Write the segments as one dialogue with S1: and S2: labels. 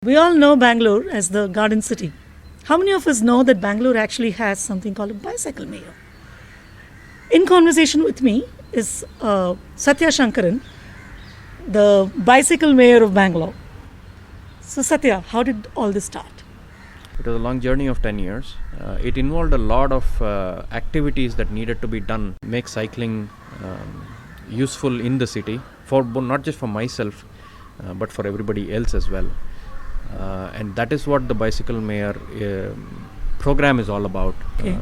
S1: We all know Bangalore as the garden city. How many of us know that Bangalore actually has something called a bicycle mayor? In conversation with me is Sathya Sankaran, the bicycle mayor of Bangalore. So Satya, how did all this start?
S2: It was a long journey of 10 years. It involved a lot of activities that needed to be done, make cycling useful in the city, for not just for myself, but for everybody else as well. And that is what the Bicycle Mayor program is all about.
S1: Okay.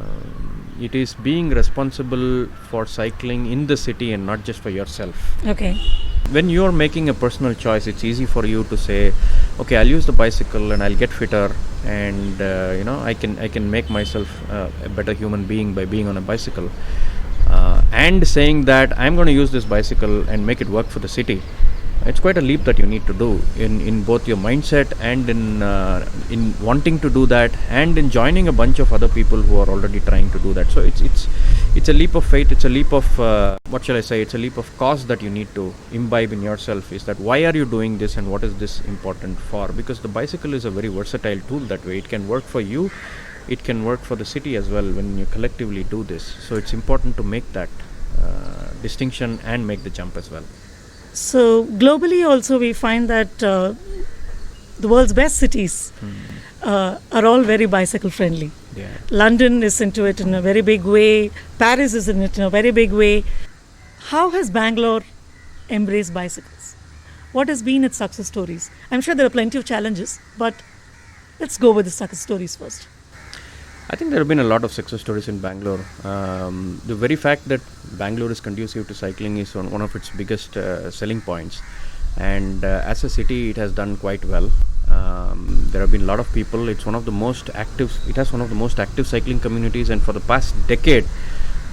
S2: It is being responsible for cycling in the city and not just for yourself.
S1: Okay.
S2: When you are making a personal choice, it's easy for you to say, okay, I'll use the bicycle and I'll get fitter, and I can make myself a better human being by being on a bicycle, and saying that I'm going to use this bicycle and make it work for the city. It's quite a leap that you need to do in both your mindset and in wanting to do that, and in joining a bunch of other people who are already trying to do that. So it's a leap of faith. It's a leap of it's a leap of cause that you need to imbibe in yourself. Is that why are you doing this and what is this important for? Because the bicycle is a very versatile tool that way. It can work for you. It can work for the city as well when you collectively do this. So it's important to make that distinction and make the jump as well.
S1: So globally also we find that the world's best cities are all very bicycle friendly.
S2: Yeah.
S1: London is into it in a very big way. Paris is in it in a very big way. How has Bangalore embraced bicycles? What has been its success stories? I'm sure there are plenty of challenges, but let's go with the success stories first.
S2: I think there have been a lot of success stories in Bangalore. The very fact that Bangalore is conducive to cycling is one of its biggest selling points. And as a city, it has done quite well. There have been a lot of people. It has one of the most active cycling communities, and for the past decade,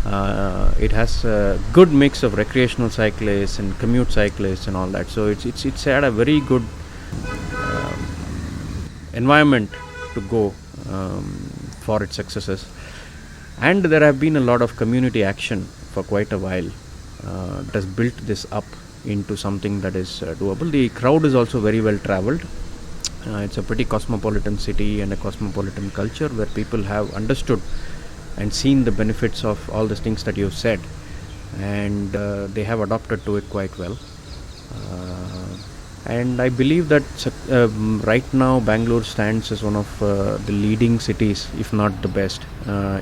S2: it has a good mix of recreational cyclists and commute cyclists and all that. So it's had a very good environment to go for its successes, and there have been a lot of community action for quite a while that has built this up into something that is doable. The crowd is also very well traveled. It's a pretty cosmopolitan city and a cosmopolitan culture where people have understood and seen the benefits of all the things that you've said, and they have adopted to it quite well. And I believe that right now Bangalore stands as one of the leading cities, if not the best,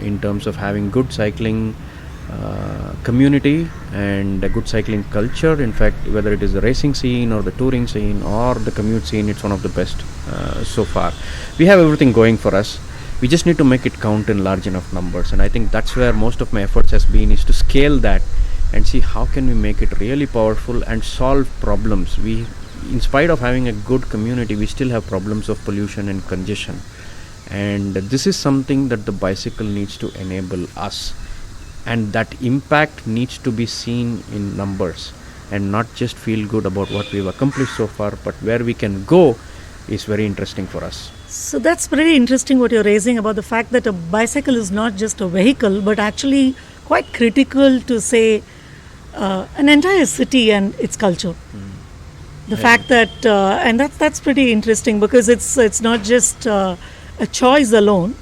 S2: in terms of having good cycling community and a good cycling culture. In fact, whether it is the racing scene or the touring scene or the commute scene, it's one of the best so far. We have everything going for us. We just need to make it count in large enough numbers, and I think that's where most of my efforts has been, is to scale that and see how can we make it really powerful and solve problems. In spite of having a good community, we still have problems of pollution and congestion, and this is something that the bicycle needs to enable us, and that impact needs to be seen in numbers and not just feel good about what we've accomplished so far, but where we can go is very interesting for us.
S1: So that's pretty interesting what you're raising about the fact that a bicycle is not just a vehicle, but actually quite critical to, say, an entire city and its culture. The fact that, and that's pretty interesting, because it's not just a choice alone,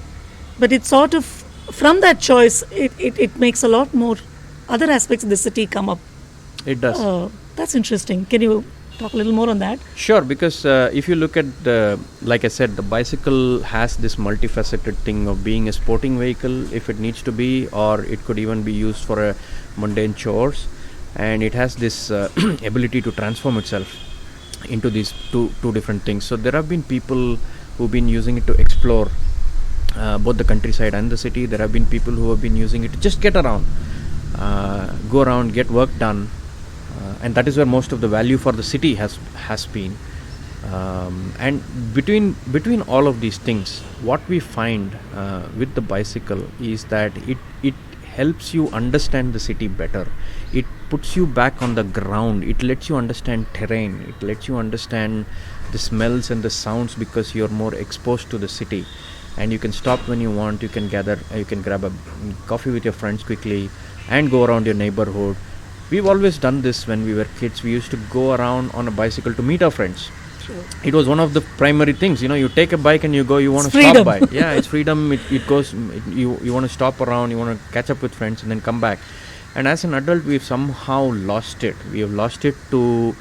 S1: but it's sort of, from that choice, it makes a lot more other aspects of the city come up.
S2: It does.
S1: That's interesting. Can you talk a little more on that?
S2: Sure, because if you look at like I said, the bicycle has this multifaceted thing of being a sporting vehicle if it needs to be, or it could even be used for a mundane chores, and it has this ability to transform itself into these two different things. So there have been people who've been using it to explore both the countryside and the city. There have been people who have been using it to just get around, go around, get work done, and that is where most of the value for the city has been. And between all of these things, what we find with the bicycle is that it helps you understand the city better. It puts you back on the ground. It lets you understand terrain. It lets you understand the smells and the sounds, because you're more exposed to the city, and you can stop when you want. You can grab a coffee with your friends quickly and go around your neighborhood. We've always done this when we were kids. We used to go around on a bicycle to meet our friends. It was one of the primary things. You take a bike and you go, you want to stop by. Yeah, it's freedom. It goes, you want to stop around, you want to catch up with friends and then come back. And as an adult, we've somehow lost it. We have lost it to,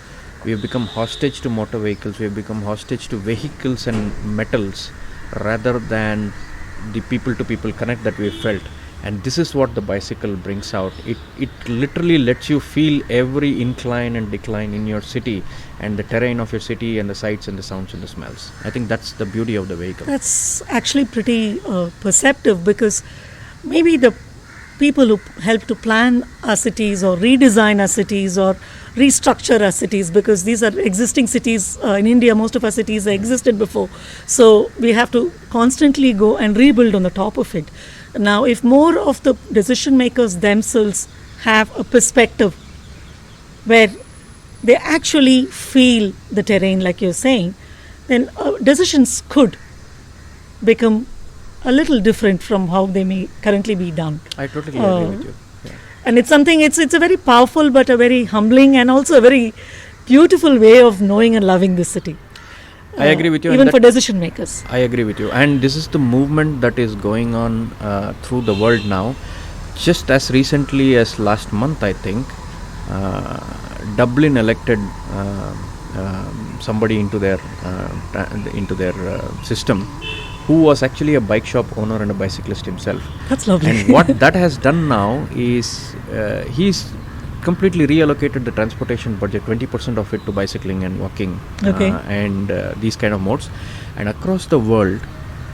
S2: we have become hostage to motor vehicles. We have become hostage to vehicles and metals rather than the people-to-people connect that we have felt. And this is what the bicycle brings out. It literally lets you feel every incline and decline in your city and the terrain of your city and the sights and the sounds and the smells. I think that's the beauty of the vehicle.
S1: That's actually pretty perceptive, because maybe the people who help to plan our cities or redesign our cities or restructure our cities, because these are existing cities in India, most of our cities existed before. So we have to constantly go and rebuild on the top of it. Now, if more of the decision makers themselves have a perspective where they actually feel the terrain, like you're saying, then decisions could become a little different from how they may currently be done.
S2: I totally agree with you. Yeah.
S1: And it's something, it's a very powerful but a very humbling and also a very beautiful way of knowing and loving this city.
S2: I agree with you.
S1: Even for decision makers.
S2: I agree with you. And this is the movement that is going on through the world now. Just as recently as last month, I think, Dublin elected somebody into their system who was actually a bike shop owner and a bicyclist himself.
S1: That's lovely.
S2: And what that has done now is he's completely reallocated the transportation budget, 20% of it to bicycling and walking, and these kind of modes. And across the world,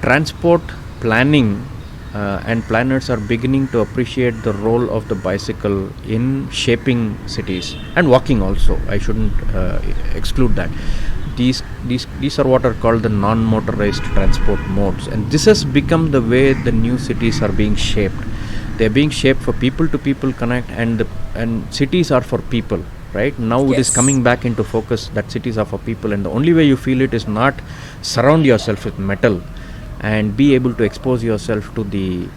S2: transport planning and planners are beginning to appreciate the role of the bicycle in shaping cities and walking also. I shouldn't exclude that. These are what are called the non-motorized transport modes, and this has become the way the new cities are being shaped. They are being shaped for people-to-people connect, and cities are for people. Right now, it is coming back into focus that cities are for people, and the only way you feel it is not surround yourself with metal and be able to expose yourself to the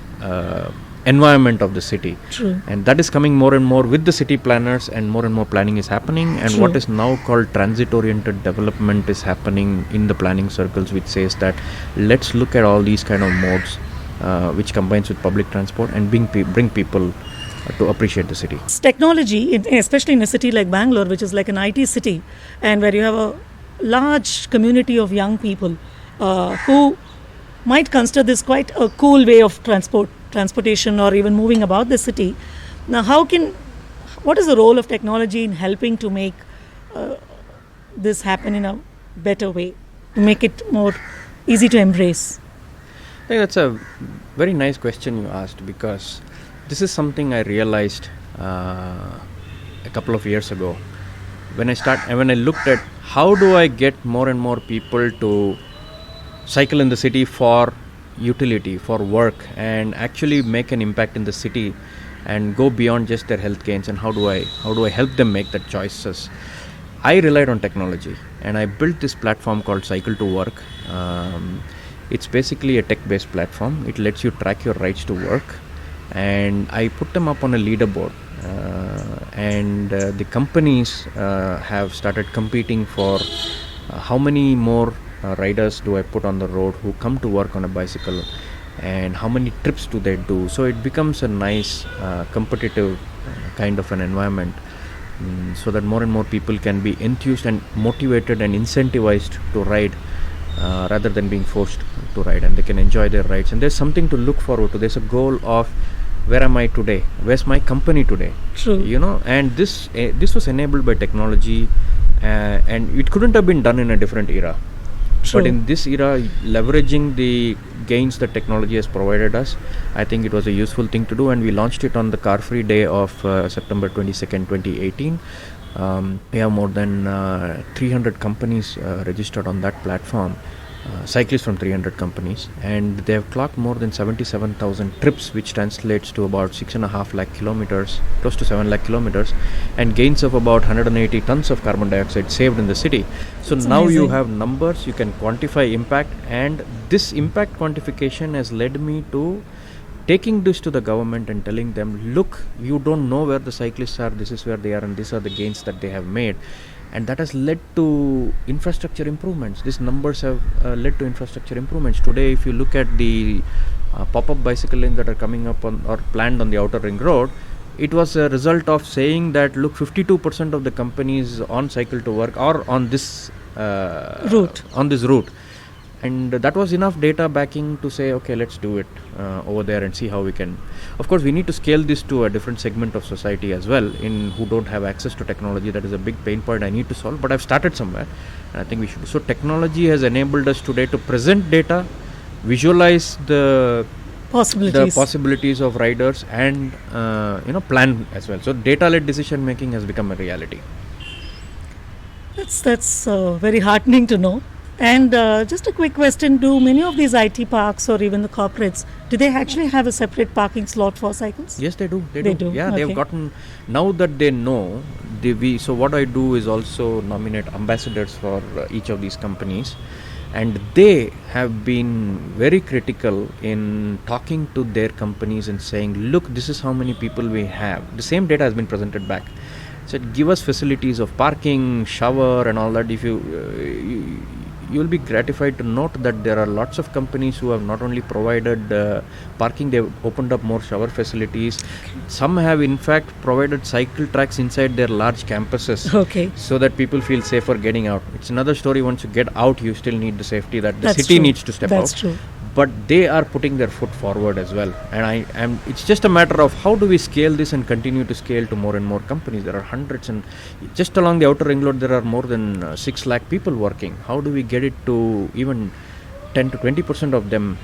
S2: environment of the city.
S1: True.
S2: And that is coming more and more with the city planners, and more planning is happening, and what is now called transit-oriented development is happening in the planning circles, which says that let's look at all these kind of modes which combines with public transport and bring people to appreciate the city.
S1: Technology, especially in a city like Bangalore, which is like an IT city, and where you have a large community of young people who might consider this quite a cool way of transportation or even moving about the city. Now, what is the role of technology in helping to make this happen in a better way, to make it more easy to embrace?
S2: I think that's a very nice question you asked, because this is something I realized a couple of years ago when I looked at how do I get more and more people to cycle in the city for utility, for work, and actually make an impact in the city and go beyond just their health gains, and how do I help them make that choices. I relied on technology, and I built this platform called Cycle to Work. It's basically a tech-based platform. It lets you track your rides to work, and I put them up on a leaderboard, and the companies have started competing for how many more riders do I put on the road who come to work on a bicycle, and how many trips do they do. So it becomes a nice competitive kind of an environment, so that more and more people can be enthused and motivated and incentivized to ride rather than being forced to ride, and they can enjoy their rides, and there's something to look forward to. There's a goal of where am I today, where's my company today.
S1: True.
S2: And this was enabled by technology, and it couldn't have been done in a different era.
S1: True.
S2: But in this era, leveraging the gains that technology has provided us, I think it was a useful thing to do, and we launched it on the Car Free Day of September 22nd, 2018. We have more than 300 companies registered on that platform, cyclists from 300 companies, and they have clocked more than 77,000 trips, which translates to about 6.5 lakh kilometers, close to 7 lakh kilometers, and gains of about 180 tons of carbon dioxide saved in the city. So
S1: that's
S2: now
S1: amazing.
S2: You have numbers, you can quantify impact, and this impact quantification has led me to taking this to the government and telling them, look, you don't know where the cyclists are, this is where they are, and these are the gains that they have made. and that has led to infrastructure improvements. These numbers have led to infrastructure improvements. Today, if you look at the pop-up bicycle lanes that are coming up on or planned on the outer ring road, it was a result of saying that look, 52% of the companies on cycle to work are on this route, and that was enough data backing to say, okay, let's do it over there and see how we can. Of course, we need to scale this to a different segment of society as well, in who don't have access to technology. That is a big pain point I need to solve, but I've started somewhere, and I think we should. So technology has enabled us today to present data, visualize the possibilities of riders, and plan as well. So data-led decision making has become a reality.
S1: That's very heartening to know. And just a quick question, do many of these IT parks or even the corporates, do they actually have a separate parking slot for cycles?
S2: Yes, they do.
S1: They do.
S2: Yeah,
S1: Okay.
S2: they've gotten, now that they know, so what I do is also nominate ambassadors for each of these companies, and they have been very critical in talking to their companies and saying, look, this is how many people we have. The same data has been presented back. Said, give us facilities of parking, shower and all that. If you will be gratified to note that there are lots of companies who have not only provided parking, they've opened up more shower facilities. Some have in fact provided cycle tracks inside their large campuses, so that people feel safer getting out. It's another story, once you get out, you still need the safety that the city needs to step out.
S1: That's true.
S2: But they are putting their foot forward as well, and it's just a matter of how do we scale this and continue to scale to more and more companies. There are hundreds, and just along the outer ring road there are more than 6 lakh people working. How do we get it to even 10 to 20% of them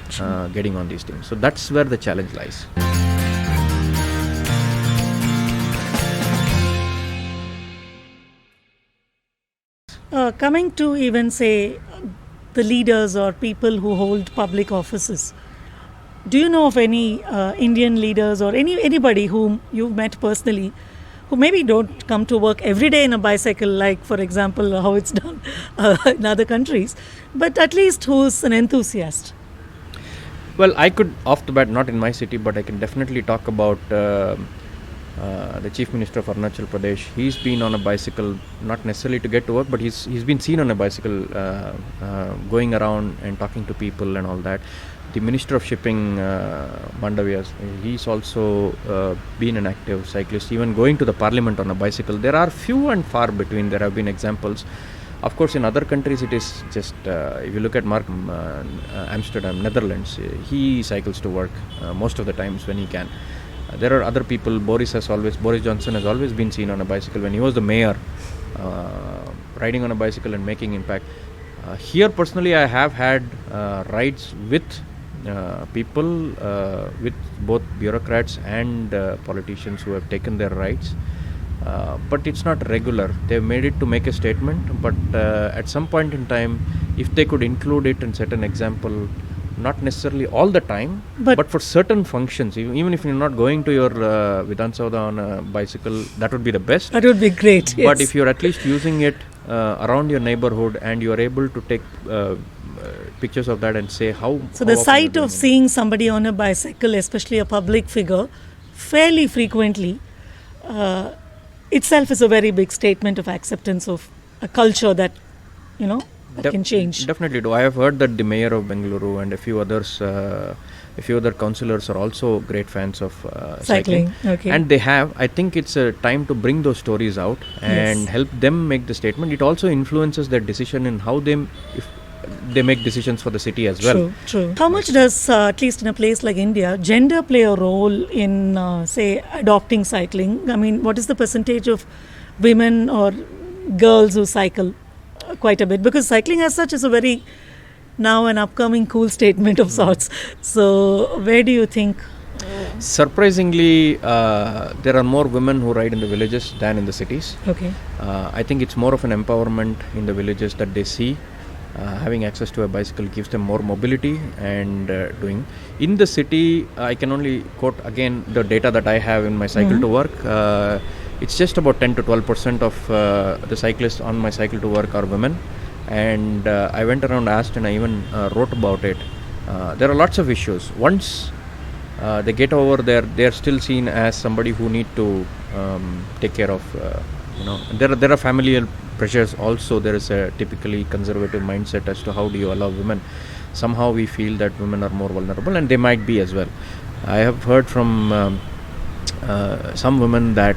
S2: getting on these things? So that's where the challenge lies.
S1: Coming to even say the leaders or people who hold public offices, do you know of any Indian leaders or anybody whom you've met personally who maybe don't come to work every day in a bicycle, like for example how it's done in other countries, but at least who's an enthusiast?
S2: Well, I could off the bat, not in my city, but I can definitely talk about the Chief Minister of Arunachal Pradesh. He's been on a bicycle, not necessarily to get to work, but he's been seen on a bicycle going around and talking to people and all that. The Minister of Shipping, Mandavia, he's also been an active cyclist, even going to the Parliament on a bicycle. There are few and far between. There have been examples. Of course, in other countries, it is just, if you look at Mark Amsterdam, Netherlands, he cycles to work most of the times when he can. There are other people. Boris Johnson has always been seen on a bicycle when he was the mayor, riding on a bicycle and making impact. Here personally, I have had rides with people, with both bureaucrats and politicians who have taken their rides, but it's not regular. They've made it to make a statement, but at some point in time, if they could include it and set an example, not necessarily all the time, but for certain functions, even if you're not going to your Vidhan Saudha on a bicycle, that would be the best.
S1: That would be great.
S2: But if you're at least using it around your neighborhood and you're able to take pictures of that and say how...
S1: So the sight of seeing somebody on a bicycle, especially a public figure, fairly frequently, itself is a very big statement of acceptance of a culture that, that can change.
S2: Definitely do. I have heard that the mayor of Bangalore and a few others, a few other councillors are also great fans of cycling.
S1: Okay.
S2: And they have. I think it's a time to bring those stories out and help them make the statement. It also influences their decision in how if they make decisions for the city as well.
S1: True. How much does, at least in a place like India, gender play a role in, say, adopting cycling? I mean, what is the percentage of women or girls who cycle? Quite a bit, because cycling as such is a very now an upcoming cool statement of sorts. So where do you think?
S2: Surprisingly, there are more women who ride in the villages than in the cities.
S1: Okay.
S2: I think it's more of an empowerment in the villages that they see. Having access to a bicycle gives them more mobility and doing. In the city, I can only quote again the data that I have in my cycle to work. It's just about 10 to 12% of the cyclists on my cycle to work are women, and I went around, asked, and I even wrote about it. There are lots of issues. Once they get over there, they are still seen as somebody who need to take care of There are familial pressures also. There is a typically conservative mindset as to how do you allow women. Somehow we feel that women are more vulnerable, and they might be as well. I have heard from some women that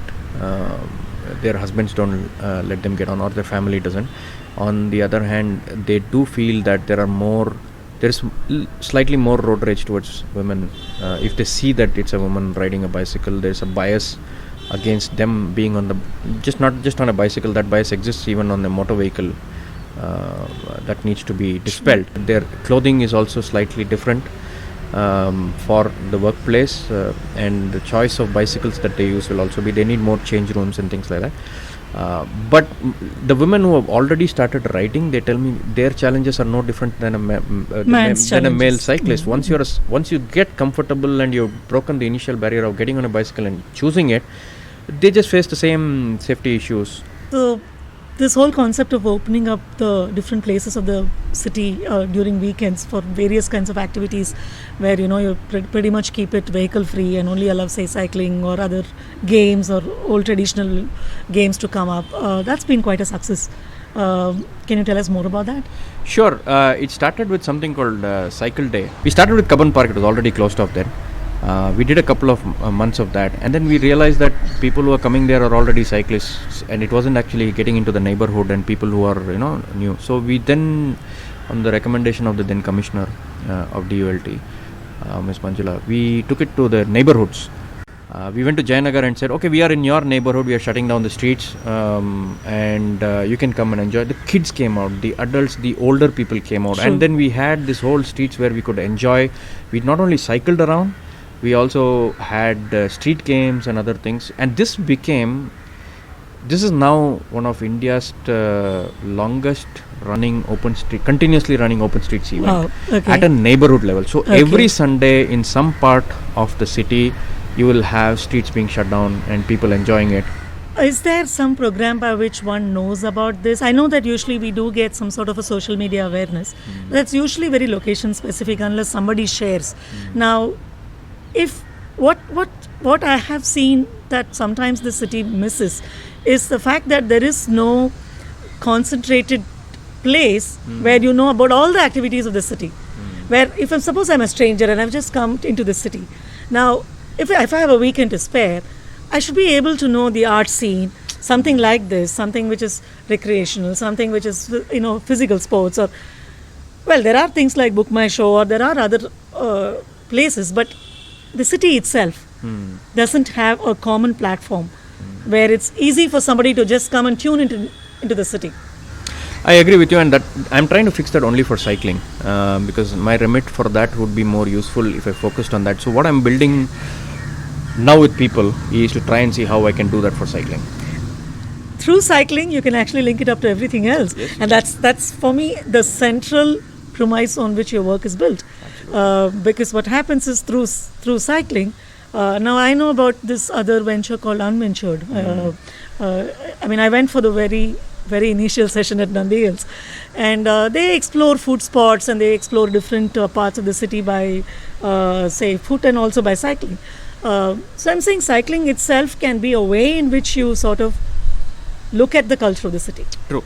S2: their husbands don't let them get on, or their family doesn't. On the other hand, they do feel that there's slightly more road rage towards women. If they see that it's a woman riding a bicycle, there's a bias against them being on not just on a bicycle. That bias exists even on a motor vehicle. That needs to be dispelled. Their clothing is also slightly different for the workplace, and the choice of bicycles that they use will also be. They need more change rooms and things like that. But the women who have already started riding, they tell me their challenges are no different than a male cyclist.
S1: Mm-hmm.
S2: Once you get comfortable and you've broken the initial barrier of getting on a bicycle and choosing it, they just face the same safety issues.
S1: So this whole concept of opening up the different places of the city during weekends for various kinds of activities, where you pretty much keep it vehicle free and only allow, say, cycling or other games or old traditional games to come up, that's been quite a success. Can you tell us more about that?
S2: Sure. It started with something called Cycle Day. We started with Cubbon Park. It was already closed off then. We did a couple of months of that, and then we realized that people who are coming there are already cyclists, and it wasn't actually getting into the neighborhood and people who are new. So we then, on the recommendation of the then commissioner of DULT, Ms. Manjula, we took it to the neighborhoods. We went to Jayanagar and said, okay, we are in your neighborhood, we are shutting down the streets, and you can come and enjoy. The kids came out, the adults, the older people came out. True. And then we had this whole streets where we could enjoy. We not only cycled around, we also had street games and other things, and this is now one of India's longest continuously running open streets event. Okay. At a neighborhood level. So every Sunday in some part of the city, you will have streets being shut down and people enjoying it.
S1: Is there some program by which one knows about this? I know that usually we do get some sort of a social media awareness. That's usually very location specific unless somebody shares. Now, if what I have seen that sometimes the city misses is the fact that there is no concentrated place where you know about all the activities of the city. Where if suppose I'm a stranger and I've just come into the city, now if I have a weekend to spare, I should be able to know the art scene, something like this, something which is recreational, something which is physical sports, or there are things like Book My Show, or there are other places, but the city itself doesn't have a common platform where it's easy for somebody to just come and tune into the city.
S2: I agree with you, and that I'm trying to fix that only for cycling, because my remit for that would be more useful if I focused on that. So what I'm building now with people is to try and see how I can do that for cycling.
S1: Through cycling, you can actually link it up to everything else. Yes. And that's for me the central premise on which your work is built. Because what happens is through cycling, now I know about this other venture called Unventured. I went for the very initial session at Nandi Hills, and they explore food spots and they explore different parts of the city by say foot and also by cycling. So I'm saying cycling itself can be a way in which you sort of look at the culture of the city.
S2: True.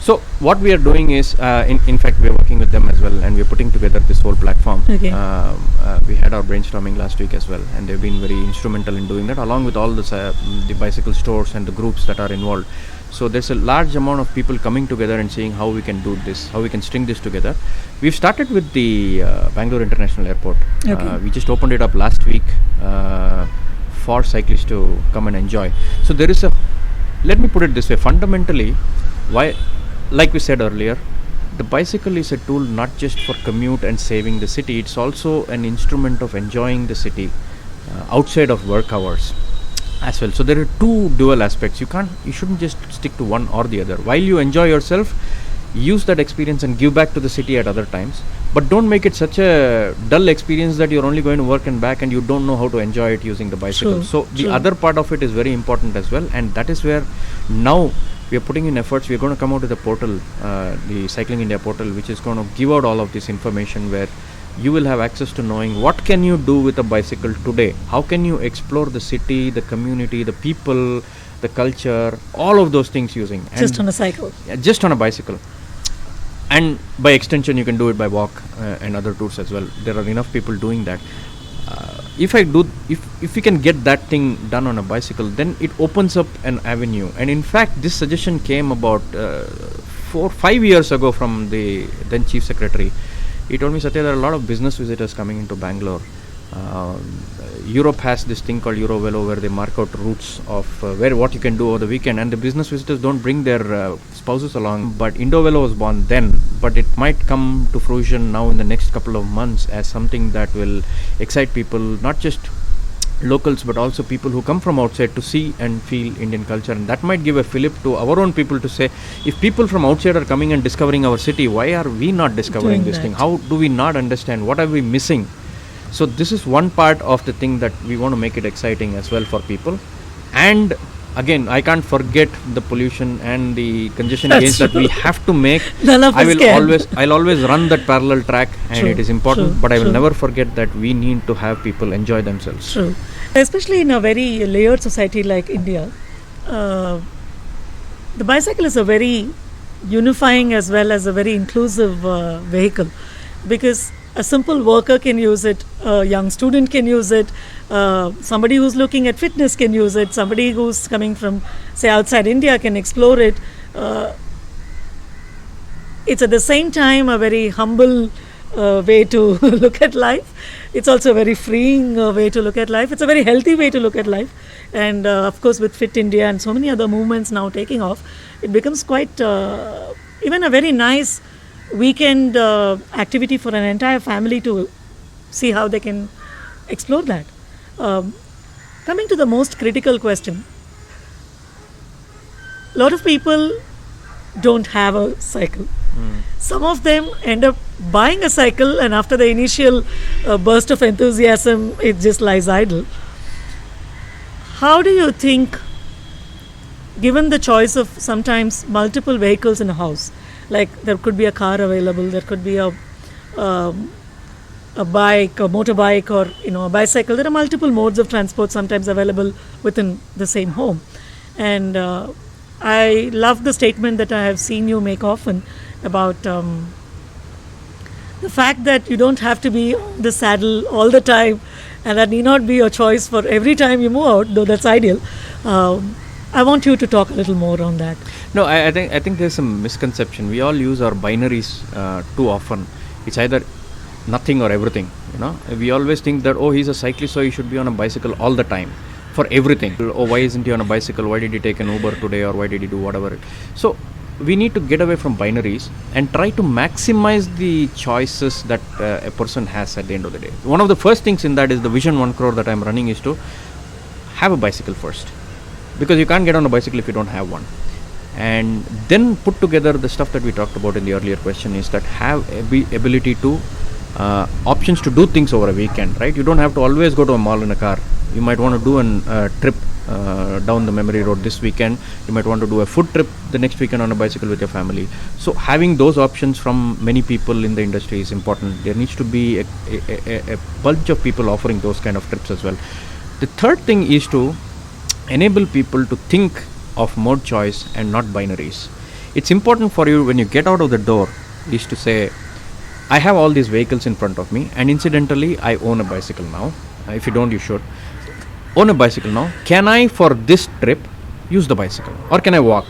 S2: So what we are doing is, in fact, we are working with them as well, and we are putting together this whole platform. Okay. We had our brainstorming last week as well, and they've been very instrumental in doing that, along with all the bicycle stores and the groups that are involved. So there's a large amount of people coming together and seeing how we can do this, how we can string this together. We've started with the Bangalore International Airport. Okay. We just opened it up last week for cyclists to come and enjoy. So there is let me put it this way, fundamentally, like we said earlier, the bicycle is a tool not just for commute and saving the city, it's also an instrument of enjoying the city outside of work hours as well. So there are two dual aspects. You shouldn't just stick to one or the other. While you enjoy yourself, use that experience and give back to the city at other times, but don't make it such a dull experience that you're only going to work and back and you don't know how to enjoy it using the bicycle. True, so the other part of it is very important as well, and that is where now we are putting in efforts. We are going to come out with a portal, the Cycling India portal, which is going to give out all of this information, where you will have access to knowing what can you do with a bicycle today, how can you explore the city, the community, the people, the culture, all of those things using. And
S1: Just on a cycle.
S2: yeah, just on a bicycle. And by extension, you can do it by walk and other tours as well. There are enough people doing that. If we can get that thing done on a bicycle, then it opens up an avenue. And in fact, this suggestion came about 4-5 years ago from the then Chief Secretary. He told me, Sathya, there are a lot of business visitors coming into Bangalore. Europe has this thing called Eurovelo, where they mark out routes of what you can do over the weekend, and the business visitors don't bring their spouses along. But Indovelo was born then, but it might come to fruition now in the next couple of months as something that will excite people, not just locals but also people who come from outside to see and feel Indian culture. And that might give a fillip to our own people to say, if people from outside are coming and discovering our city, why are we not discovering this thing? How do we not understand? What are we missing? So this is one part of the thing that we want to make it exciting as well for people. And again, I can't forget the pollution and the congestion gains that we have to make.
S1: None of us can.
S2: I'll always run that parallel track, and it is important, but I will never forget that we need to have people enjoy themselves.
S1: True. Especially in a very layered society like India, the bicycle is a very unifying as well as a very inclusive vehicle, because a simple worker can use it, a young student can use it, somebody who's looking at fitness can use it, somebody who's coming from, say, outside India can explore it. It's at the same time a very humble way to look at life. It's also a very freeing way to look at life. It's a very healthy way to look at life. And of course, with Fit India and so many other movements now taking off, it becomes quite even a very nice weekend activity for an entire family to see how they can explore that. Coming to the most critical question, a lot of people don't have a cycle. Some of them end up buying a cycle, and after the initial burst of enthusiasm, it just lies idle. How do you think, given the choice of sometimes multiple vehicles in a house, like there could be a car available, there could be a bike, a motorbike, or a bicycle. There are multiple modes of transport sometimes available within the same home. And I love the statement that I have seen you make often about the fact that you don't have to be on the saddle all the time, and that need not be your choice for every time you move out, though that's ideal. I want you to talk a little more on that.
S2: No, I think there's some misconception. We all use our binaries too often. It's either nothing or everything. We always think that, he's a cyclist, so he should be on a bicycle all the time for everything. Why isn't he on a bicycle? Why did he take an Uber today, or why did he do whatever? So we need to get away from binaries and try to maximize the choices that a person has at the end of the day. One of the first things in that is the Vision 1 Crore that I'm running is to have a bicycle first, because you can't get on a bicycle if you don't have one. And then put together the stuff that we talked about in the earlier question, is that have ability to options to do things over a weekend, right? You don't have to always go to a mall in a car. You might want to do a trip down the memory road this weekend. You might want to do a food trip the next weekend on a bicycle with your family. So having those options from many people in the industry is important. There needs to be a bunch of people offering those kind of trips as well. The third thing is to enable people to think of mode choice and not binaries. It's important for you when you get out of the door is to say, I have all these vehicles in front of me, and incidentally I own a bicycle now. If you don't, you should own a bicycle now. Can I, for this trip, use the bicycle, or can I walk,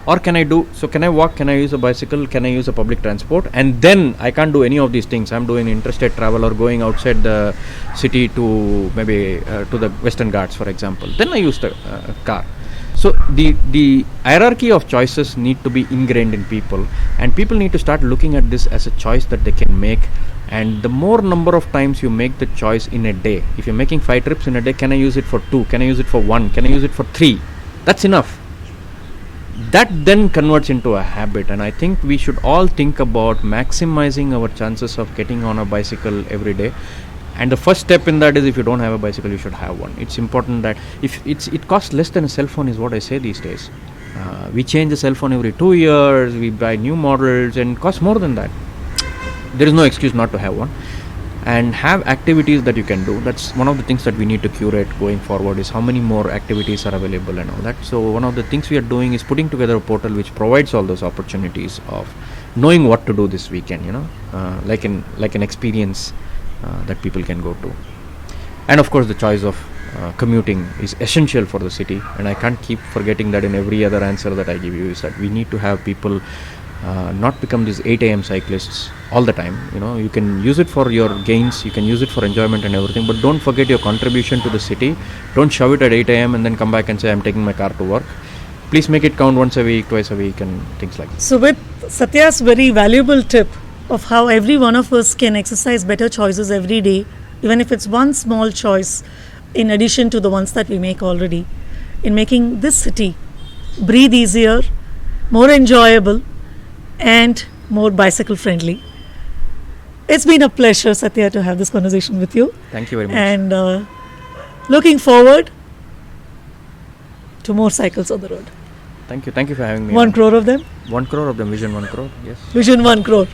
S2: or can I walk, can I use a bicycle, can I use a public transport? And then I can't do any of these things. I'm doing interstate travel or going outside the city to maybe to the Western Ghats, for example. Then I use the car. So the hierarchy of choices need to be ingrained in people, and people need to start looking at this as a choice that they can make. And the more number of times you make the choice in a day, if you're making 5 trips in a day, can I use it for 2? Can I use it for 1? Can I use it for 3? That's enough. That then converts into a habit, and I think we should all think about maximizing our chances of getting on a bicycle every day. And the first step in that is, if you don't have a bicycle, you should have one. It's important that if it costs less than a cell phone, is what I say these days. We change the cell phone every 2 years, we buy new models, and it costs more than that. There is no excuse not to have one. and have activities that you can do. That's one of the things that we need to curate going forward, is how many more activities are available and all that. So one of the things we are doing is putting together a portal which provides all those opportunities of knowing what to do this weekend, like an experience that people can go to. And of course the choice of commuting is essential for the city, and I can't keep forgetting that in every other answer that I give you, is that we need to have people not become these 8 a.m. cyclists all the time. You can use it for your gains, you can use it for enjoyment and everything, but don't forget your contribution to the city. Don't shove it at 8 a.m. and then come back and say, I'm taking my car to work. Please make it count once a week, twice a week, and things like that.
S1: So with Sathya's very valuable tip of how every one of us can exercise better choices every day, even if it's one small choice in addition to the ones that we make already, in making this city breathe easier, more enjoyable, and more bicycle friendly. It's been a pleasure, Sathya, to have this conversation with you.
S2: Thank you very much.
S1: And looking forward to more cycles on the road.
S2: Thank you for having me.
S1: 1 crore of them?
S2: 1 crore of them, Vision 1 crore, yes.
S1: Vision 1 crore.